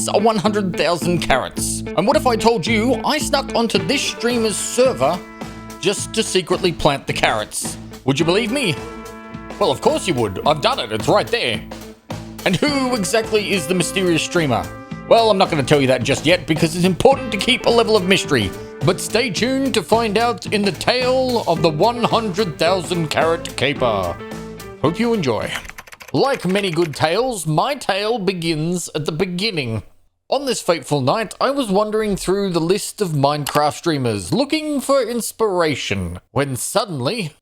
is 100,000 carrots? And what if I told you I snuck onto this streamer's server just to secretly plant the carrots? Would you believe me? Well, of course you would. I've done it. It's right there. And who exactly is the mysterious streamer? Well, I'm not going to tell you that just yet because it's important to keep a level of mystery. But stay tuned to find out in the tale of the 100,000 carrot caper. Hope you enjoy. Like many good tales, my tale begins at the beginning. On this fateful night, I was wandering through the list of Minecraft streamers looking for inspiration when suddenly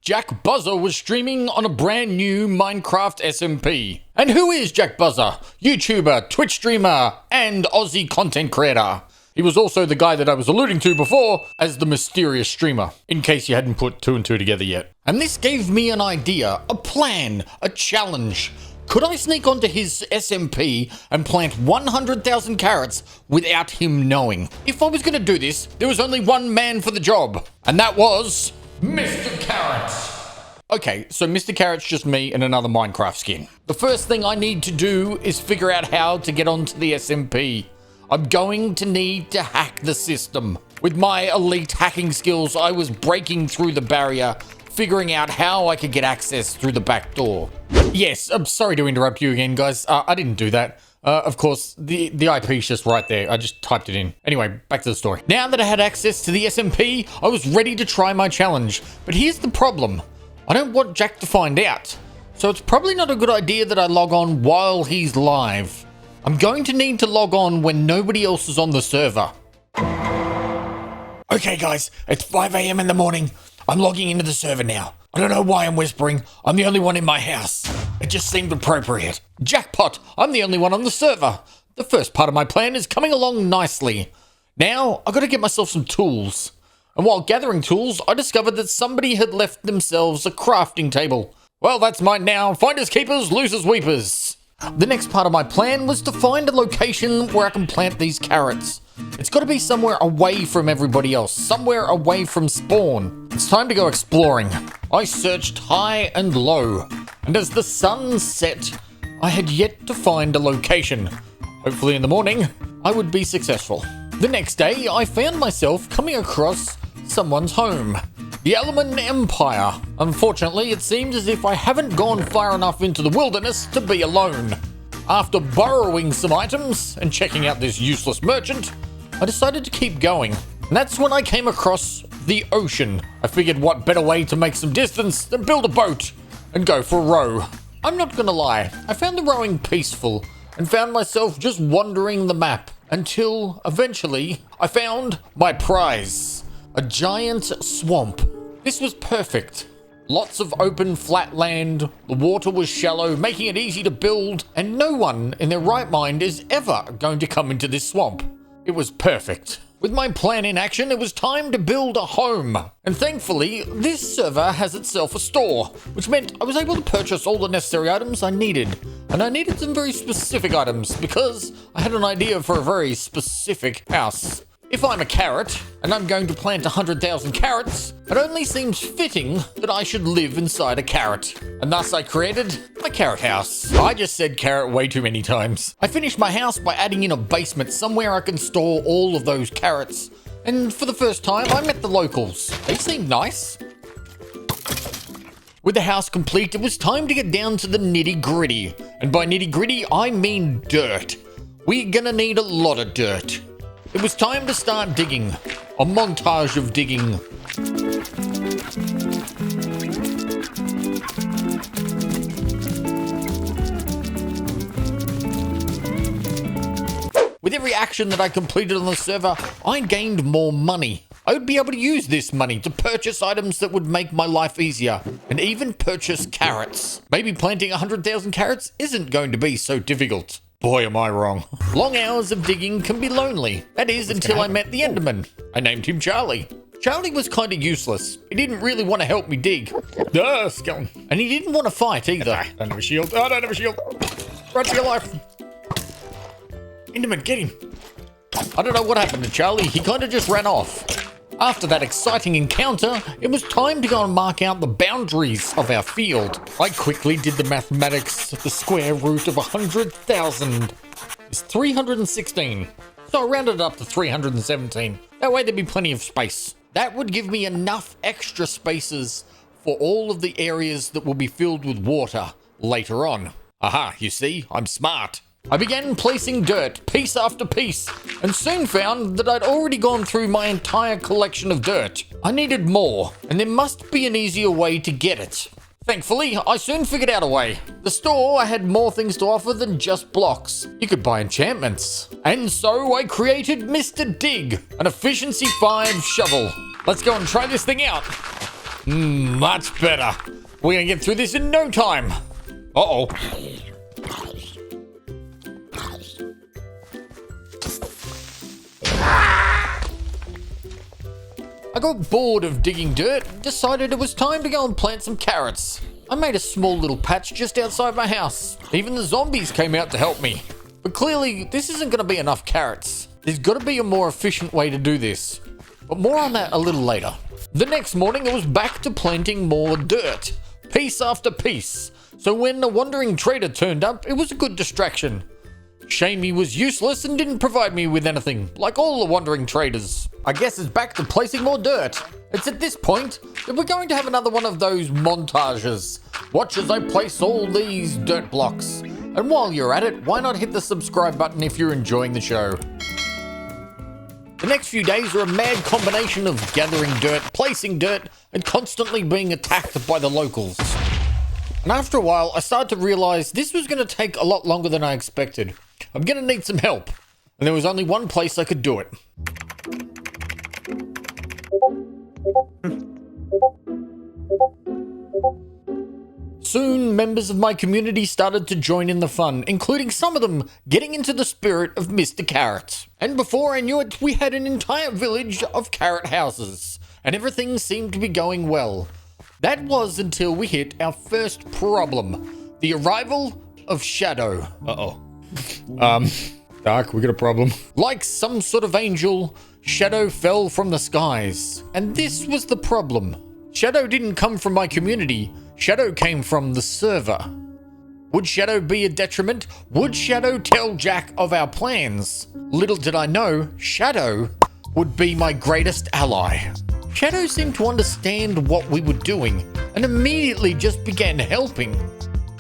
Jack Buzzer was streaming on a brand new Minecraft SMP. And who is Jack Buzzer? YouTuber, Twitch streamer, and Aussie content creator. He was also the guy that I was alluding to before as the mysterious streamer, in case you hadn't put two and two together yet. And this gave me an idea, a plan, a challenge. Could I sneak onto his SMP and plant 100,000 carrots without him knowing? If I was going to do this, there was only one man for the job, and that was Mr. Carrot. Okay, so Mr. Carrot's just me and another Minecraft skin. The first thing I need to do is figure out how to get onto the SMP. I'm going to need to hack the system. With my elite hacking skills, I was breaking through the barrier, figuring out how I could get access through the back door. Yes, I'm sorry to interrupt you again, guys. I didn't do that. Of course, the IP's just right there. I just typed it in. Anyway, back to the story. Now that I had access to the SMP, I was ready to try my challenge. But here's the problem. I don't want Jack to find out. So it's probably not a good idea that I log on while he's live. I'm going to need to log on when nobody else is on the server. Okay, guys, it's 5 a.m. in the morning. I'm logging into the server now. I don't know why I'm whispering. I'm the only one in my house. It just seemed appropriate. Jackpot, I'm the only one on the server. The first part of my plan is coming along nicely. Now, I've got to get myself some tools. And while gathering tools, I discovered that somebody had left themselves a crafting table. Well, that's mine now. Finders keepers, losers weepers. The next part of my plan was to find a location where I can plant these carrots. It's got to be somewhere away from everybody else, somewhere away from spawn. It's time to go exploring. I searched high and low, and as the sun set, I had yet to find a location. Hopefully in the morning, I would be successful. The next day, I found myself coming across someone's home. The Element Empire. Unfortunately, it seems as if I haven't gone far enough into the wilderness to be alone. After borrowing some items and checking out this useless merchant, I decided to keep going. And that's when I came across the ocean. I figured what better way to make some distance than build a boat and go for a row. I'm not gonna lie, I found the rowing peaceful and found myself just wandering the map until eventually I found my prize. A giant swamp. This was perfect. Lots of open flat land, the water was shallow, making it easy to build, and no one in their right mind is ever going to come into this swamp. It was perfect. With my plan in action, it was time to build a home. And thankfully, this server has itself a store, which meant I was able to purchase all the necessary items I needed. And I needed some very specific items because I had an idea for a very specific house. If I'm a carrot, and I'm going to plant 100,000 carrots, it only seems fitting that I should live inside a carrot. And thus I created my carrot house. I just said carrot way too many times. I finished my house by adding in a basement somewhere I can store all of those carrots. And for the first time, I met the locals. They seemed nice. With the house complete, it was time to get down to the nitty-gritty. And by nitty-gritty, I mean dirt. We're gonna need a lot of dirt. It was time to start digging. A montage of digging. With every action that I completed on the server, I gained more money. I would be able to use this money to purchase items that would make my life easier, and even purchase carrots. Maybe planting 100,000 carrots isn't going to be so difficult. Boy, am I wrong. Long hours of digging can be lonely. That is, until I met the Enderman. I named him Charlie. Charlie was kind of useless. He didn't really want to help me dig. Skeleton. And he didn't want to fight either. I don't have a shield. I don't have a shield. Run for your life. Enderman, get him. I don't know what happened to Charlie. He kind of just ran off. After that exciting encounter, it was time to go and mark out the boundaries of our field. I quickly did the mathematics. The square root of 100,000 is 316. So I rounded it up to 317. That way there'd be plenty of space. That would give me enough extra spaces for all of the areas that will be filled with water later on. Aha, you see, I'm smart. I began placing dirt, piece after piece, and soon found that I'd already gone through my entire collection of dirt. I needed more, and there must be an easier way to get it. Thankfully, I soon figured out a way. The store had more things to offer than just blocks. You could buy enchantments. And so I created Mr. Dig, an efficiency 5 shovel. Let's go and try this thing out. Much better. We're gonna get through this in no time. Uh-oh. I got bored of digging dirt and decided it was time to go and plant some carrots. I made a small little patch just outside my house. Even the zombies came out to help me. But clearly, this isn't going to be enough carrots. There's got to be a more efficient way to do this. But more on that a little later. The next morning, I was back to planting more dirt, piece after piece. So when a wandering trader turned up, it was a good distraction. Shame he was useless and didn't provide me with anything, like all the wandering traders. I guess it's back to placing more dirt. It's at this point that we're going to have another one of those montages. Watch as I place all these dirt blocks. And while you're at it, why not hit the subscribe button if you're enjoying the show? The next few days are a mad combination of gathering dirt, placing dirt, and constantly being attacked by the locals. And after a while, I started to realize this was going to take a lot longer than I expected. I'm going to need some help. And there was only one place I could do it. Soon, members of my community started to join in the fun, including some of them getting into the spirit of Mr. Carrot. And before I knew it, we had an entire village of carrot houses, and everything seemed to be going well. That was until we hit our first problem, the arrival of Shadow. Dark, we got a problem. Like some sort of angel, Shadow fell from the skies. And this was the problem. Shadow didn't come from my community. Shadow came from the server. Would Shadow be a detriment? Would Shadow tell Jack of our plans? Little did I know, Shadow would be my greatest ally. Shadow seemed to understand what we were doing and immediately just began helping.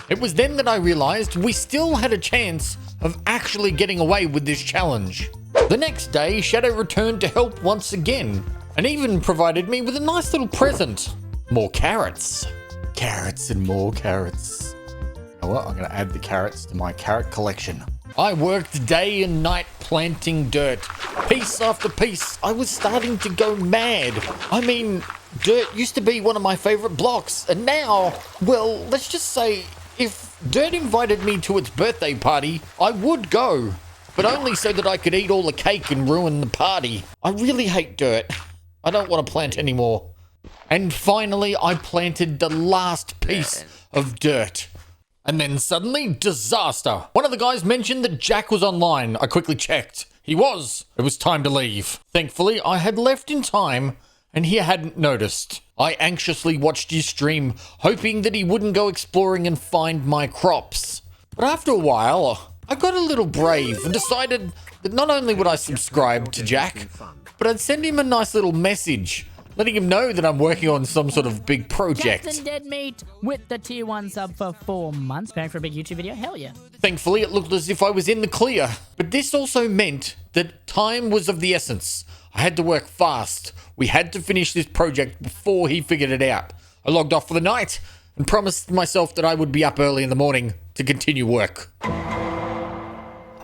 It was then that I realized we still had a chance of actually getting away with this challenge. The next day, Shadow returned to help once again and even provided me with a nice little present. More carrots. Carrots and more carrots. You know what? I'm going to add the carrots to my carrot collection. I worked day and night planting dirt. Piece after piece, I was starting to go mad. I mean, dirt used to be one of my favorite blocks, and now, well, let's just say, if dirt invited me to its birthday party, I would go. But only so that I could eat all the cake and ruin the party. I really hate dirt. I don't want to plant anymore. And finally, I planted the last piece of dirt. And then suddenly, disaster. One of the guys mentioned that Jack was online. I quickly checked. He was. It was time to leave. Thankfully, I had left in time, and he hadn't noticed. I anxiously watched his stream, hoping that he wouldn't go exploring and find my crops. But after a while, I got a little brave and decided that not only would I subscribe to Jack, but I'd send him a nice little message, letting him know that I'm working on some sort of big project. CaptDeadmeat with the tier 1 sub for 4 months. Paying for a big YouTube video? Hell yeah. Thankfully, it looked as if I was in the clear. But this also meant that time was of the essence. I had to work fast. We had to finish this project before he figured it out. I logged off for the night and promised myself that I would be up early in the morning to continue work.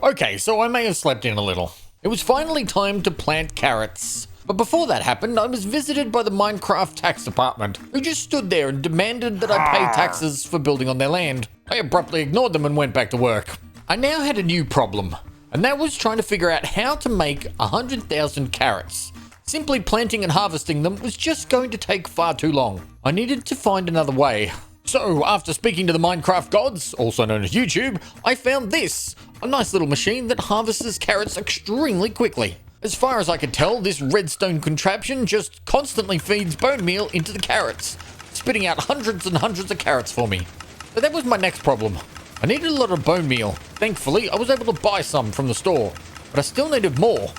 Okay, so I may have slept in a little. It was finally time to plant carrots. But before that happened, I was visited by the Minecraft tax department, who just stood there and demanded that I pay taxes for building on their land. I abruptly ignored them and went back to work. I now had a new problem, and that was trying to figure out how to make 100,000 carrots. Simply planting and harvesting them was just going to take far too long. I needed to find another way. So, after speaking to the Minecraft gods, also known as YouTube, I found this, a nice little machine that harvests carrots extremely quickly. As far as I could tell, this redstone contraption just constantly feeds bone meal into the carrots, spitting out hundreds and hundreds of carrots for me. But that was my next problem. I needed a lot of bone meal. Thankfully, I was able to buy some from the store, but I still needed more.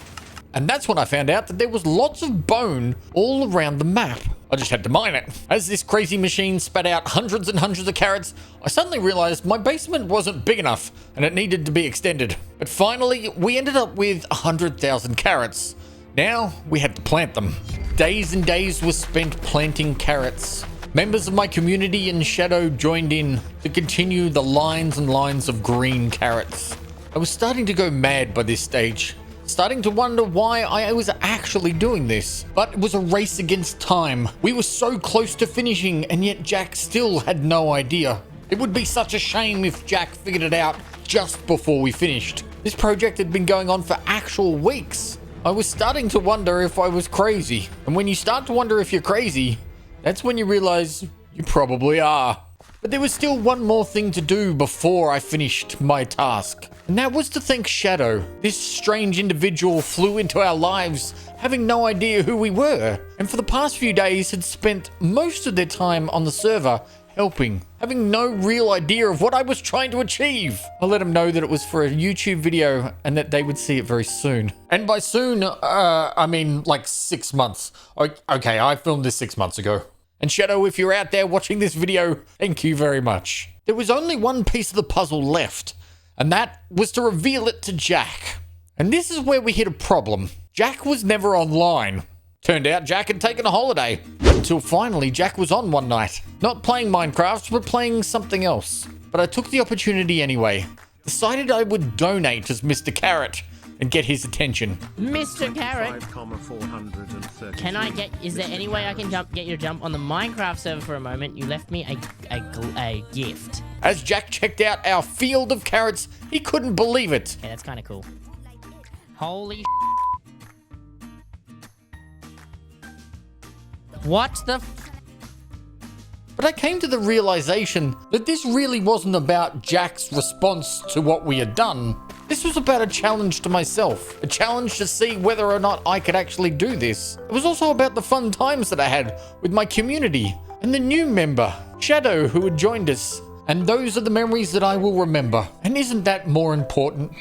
And that's when I found out that there was lots of bone all around the map. I just had to mine it. As this crazy machine spat out hundreds and hundreds of carrots, I suddenly realized my basement wasn't big enough and it needed to be extended. But finally, we ended up with 100,000 carrots. Now, we had to plant them. Days and days were spent planting carrots. Members of my community and Shadow joined in to continue the lines and lines of green carrots. I was starting to go mad by this stage. Starting to wonder why I was actually doing this. But it was a race against time. We were so close to finishing, and yet Jack still had no idea. It would be such a shame if Jack figured it out just before we finished. This project had been going on for actual weeks. I was starting to wonder if I was crazy. And when you start to wonder if you're crazy, that's when you realize you probably are. But there was still one more thing to do before I finished my task. And that was to thank Shadow. This strange individual flew into our lives, having no idea who we were. And for the past few days had spent most of their time on the server helping, having no real idea of what I was trying to achieve. I let them know that it was for a YouTube video and that they would see it very soon. And by soon, I mean like 6 months. Okay, I filmed this 6 months ago. And Shadow, if you're out there watching this video, thank you very much. There was only one piece of the puzzle left, and that was to reveal it to Jack. And this is where we hit a problem. Jack was never online. Turned out Jack had taken a holiday. Until finally Jack was on one night. Not playing Minecraft, but playing something else. But I took the opportunity anyway. Decided I would donate as Mr. Carrot and get his attention. Mr. Carrot, can I get, is there any way I can get you to jump on the Minecraft server for a moment? You left me a gift. As Jack checked out our field of carrots, he couldn't believe it. Okay, that's kind of cool. Holy what the But I came to the realization that this really wasn't about Jack's response to what we had done. This was about a challenge to myself, a challenge to see whether or not I could actually do this. It was also about the fun times that I had with my community and the new member, Shadow, who had joined us. And those are the memories that I will remember. And isn't that more important?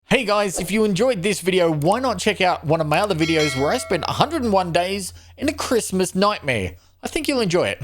Hey guys, if you enjoyed this video, why not check out one of my other videos where I spent 101 days in a Christmas nightmare? I think you'll enjoy it.